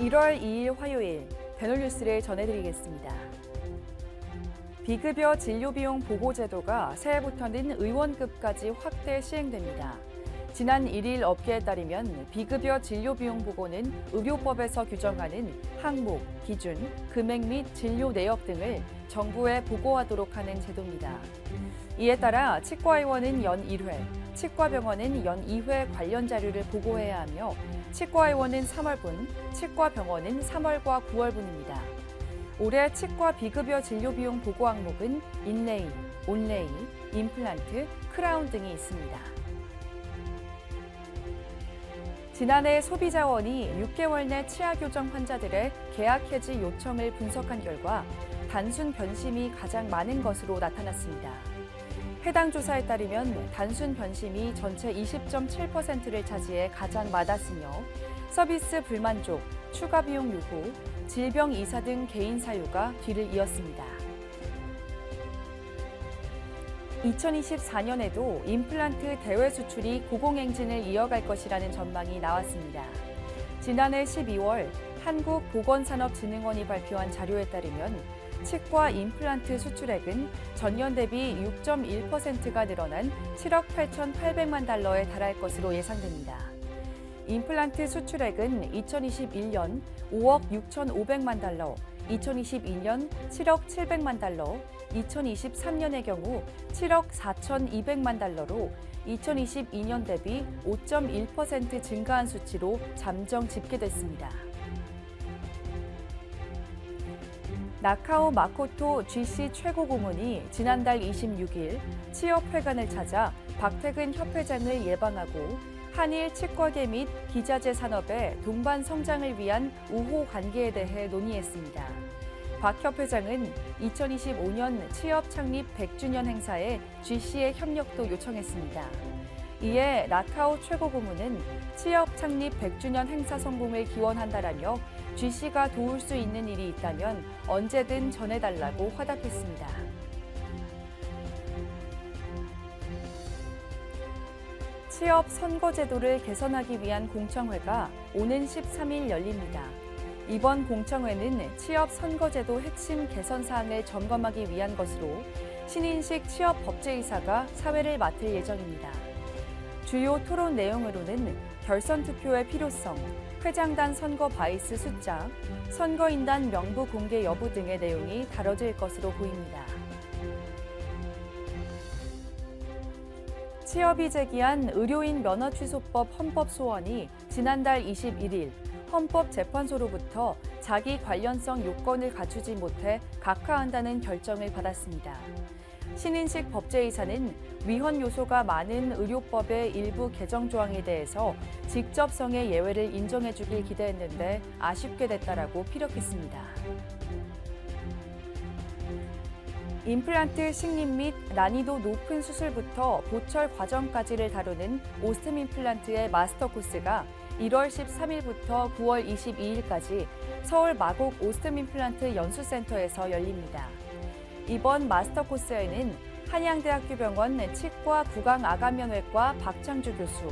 1월 2일 화요일 대놀뉴스를 전해드리겠습니다. 비급여 진료비용 보고제도가 새해부터는 의원급까지 확대 시행됩니다. 지난 1일 업계에 따르면 비급여 진료비용 보고는 의료법에서 규정하는 항목, 기준, 금액 및 진료 내역 등을 정부에 보고하도록 하는 제도입니다. 이에 따라 치과의원은 연 1회, 치과병원은 연 2회 관련 자료를 보고해야 하며 치과의원은 3월분, 치과병원은 3월과 9월분입니다. 올해 치과 비급여 진료비용 보고 항목은 인레이, 온레이, 임플란트, 크라운 등이 있습니다. 지난해 소비자원이 6개월 내 치아 교정 환자들의 계약 해지 요청을 분석한 결과 단순 변심이 가장 많은 것으로 나타났습니다. 해당 조사에 따르면 단순 변심이 전체 20.7%를 차지해 가장 많았으며 서비스 불만족, 추가 비용 요구, 질병 이사 등 개인 사유가 뒤를 이었습니다. 2024년에도 임플란트 대외 수출이 고공행진을 이어갈 것이라는 전망이 나왔습니다. 지난해 12월 한국보건산업진흥원이 발표한 자료에 따르면 치과 임플란트 수출액은 전년 대비 6.1%가 늘어난 7억 8,800만 달러에 달할 것으로 예상됩니다. 임플란트 수출액은 2021년 5억 6,500만 달러, 2022년 7억 700만 달러, 2023년의 경우 7억 4,200만 달러로 2022년 대비 5.1% 증가한 수치로 잠정 집계됐습니다. 나카오 마코토 GC 최고고문이 지난달 26일 취업회관을 찾아 박태근 협회장을 예방하고 한일 치과계 및 기자재 산업의 동반 성장을 위한 우호 관계에 대해 논의했습니다. 박 협회장은 2025년 취업 창립 100주년 행사에 GC의 협력도 요청했습니다. 이에 나카오 최고고문은 취업 창립 100주년 행사 성공을 기원한다라며 GC가 도울 수 있는 일이 있다면 언제든 전해달라고 화답했습니다. 취업 선거제도를 개선하기 위한 공청회가 오는 13일 열립니다. 이번 공청회는 취업 선거제도 핵심 개선 사항을 점검하기 위한 것으로 신인식 취업 법제이사가 사회를 맡을 예정입니다. 주요 토론 내용으로는 결선 투표의 필요성, 회장단 선거 바이스 숫자, 선거인단 명부 공개 여부 등의 내용이 다뤄질 것으로 보입니다. 취업이 제기한 의료인 면허 취소법 헌법 소원이 지난달 21일 헌법재판소로부터 자기 관련성 요건을 갖추지 못해 각하한다는 결정을 받았습니다. 신인식 법제이사는 위헌 요소가 많은 의료법의 일부 개정 조항에 대해서 직접성의 예외를 인정해주길 기대했는데 아쉽게 됐다라고 피력했습니다. 임플란트 식립 및 난이도 높은 수술부터 보철 과정까지를 다루는 오스템 임플란트의 마스터 코스가 1월 13일부터 9월 22일까지 서울 마곡 오스템 임플란트 연수센터에서 열립니다. 이번 마스터 코스에는 한양대학교 병원 치과 구강아간면외과 박창주 교수,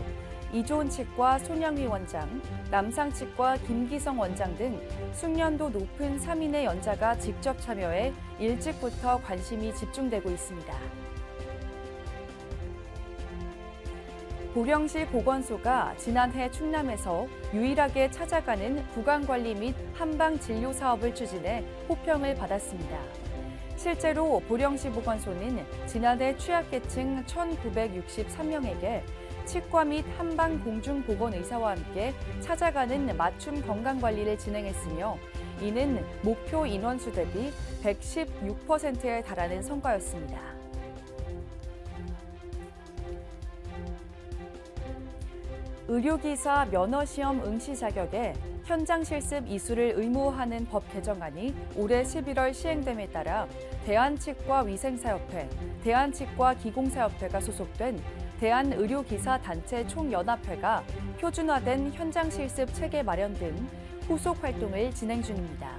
이조은 치과 손영미 원장, 남상치과 김기성 원장 등 숙련도 높은 3인의 연자가 직접 참여해 일찍부터 관심이 집중되고 있습니다. 보령시 보건소가 지난해 충남에서 유일하게 찾아가는 구강관리 및 한방진료 사업을 추진해 호평을 받았습니다. 실제로 보령시 보건소는 지난해 취약계층 1,963명에게 치과 및 한방 공중보건의사와 함께 찾아가는 맞춤 건강관리를 진행했으며 이는 목표 인원수 대비 116%에 달하는 성과였습니다. 의료기사 면허시험 응시 자격에 현장 실습 이수를 의무화하는 법 개정안이 올해 11월 시행됨에 따라 대한치과위생사협회, 대한치과기공사협회가 소속된 대한의료기사단체 총연합회가 표준화된 현장 실습 체계 마련 등 후속 활동을 진행 중입니다.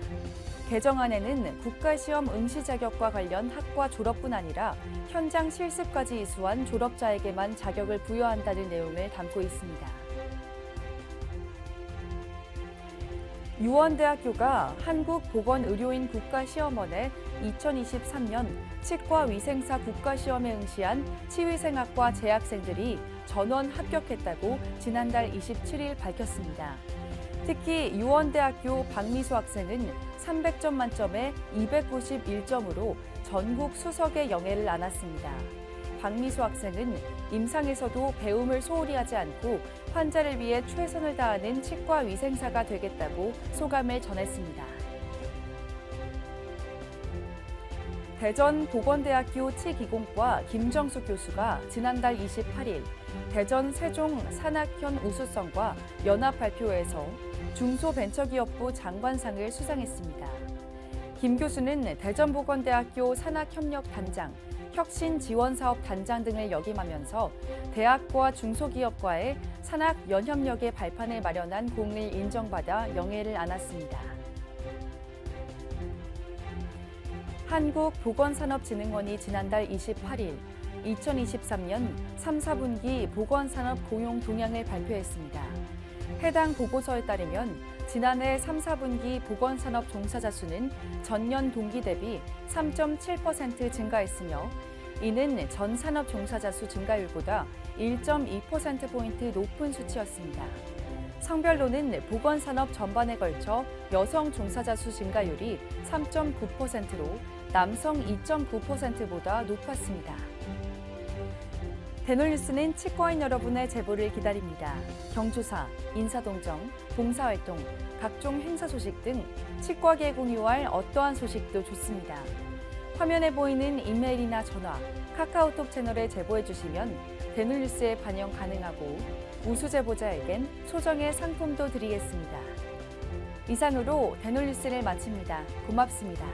개정안에는 국가시험 응시 자격과 관련 학과 졸업뿐 아니라 현장 실습까지 이수한 졸업자에게만 자격을 부여한다는 내용을 담고 있습니다. 유원대학교가 한국보건의료인 국가시험원에 2023년 치과위생사 국가시험에 응시한 치위생학과 재학생들이 전원 합격했다고 지난달 27일 밝혔습니다. 특히 유원대학교 박미수 학생은 300점 만점에 291점으로 전국 수석의 영예를 안았습니다. 박미수 학생은 임상에서도 배움을 소홀히 하지 않고 환자를 위해 최선을 다하는 치과 위생사가 되겠다고 소감을 전했습니다. 대전보건대학교 치기공과 김정수 교수가 지난달 28일 대전 세종 산학현 우수성과 연합 발표회에서 중소벤처기업부 장관상을 수상했습니다. 김 교수는 대전보건대학교 산학협력단장, 혁신지원사업단장 등을 역임하면서 대학과 중소기업과의 산학연협력의 발판을 마련한 공을 인정받아 영예를 안았습니다. 한국보건산업진흥원이 지난달 28일 2023년 3, 4분기 보건산업 고용 동향을 발표했습니다. 해당 보고서에 따르면 지난해 3, 4분기 보건산업 종사자 수는 전년 동기 대비 3.7% 증가했으며 이는 전 산업 종사자 수 증가율보다 1.2%포인트 높은 수치였습니다. 성별로는 보건산업 전반에 걸쳐 여성 종사자 수 증가율이 3.9%로 남성 2.9%보다 높았습니다. 대놀뉴스는 치과인 여러분의 제보를 기다립니다. 경조사, 인사동정, 봉사활동, 각종 행사 소식 등 치과계에 공유할 어떠한 소식도 좋습니다. 화면에 보이는 이메일이나 전화, 카카오톡 채널에 제보해 주시면 대놀뉴스에 반영 가능하고 우수 제보자에겐 소정의 상품도 드리겠습니다. 이상으로 대놀뉴스를 마칩니다. 고맙습니다.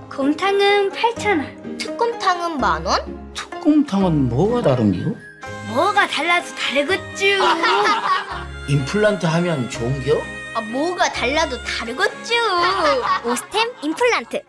곰탕은 8,000원, 특곰탕은 10,000원? 특곰탕은 뭐가 다른겨? 뭐가 달라서 다르겠쥬. 임플란트 하면 좋은겨? 뭐가 달라도 다르겠죠. 오스템 임플란트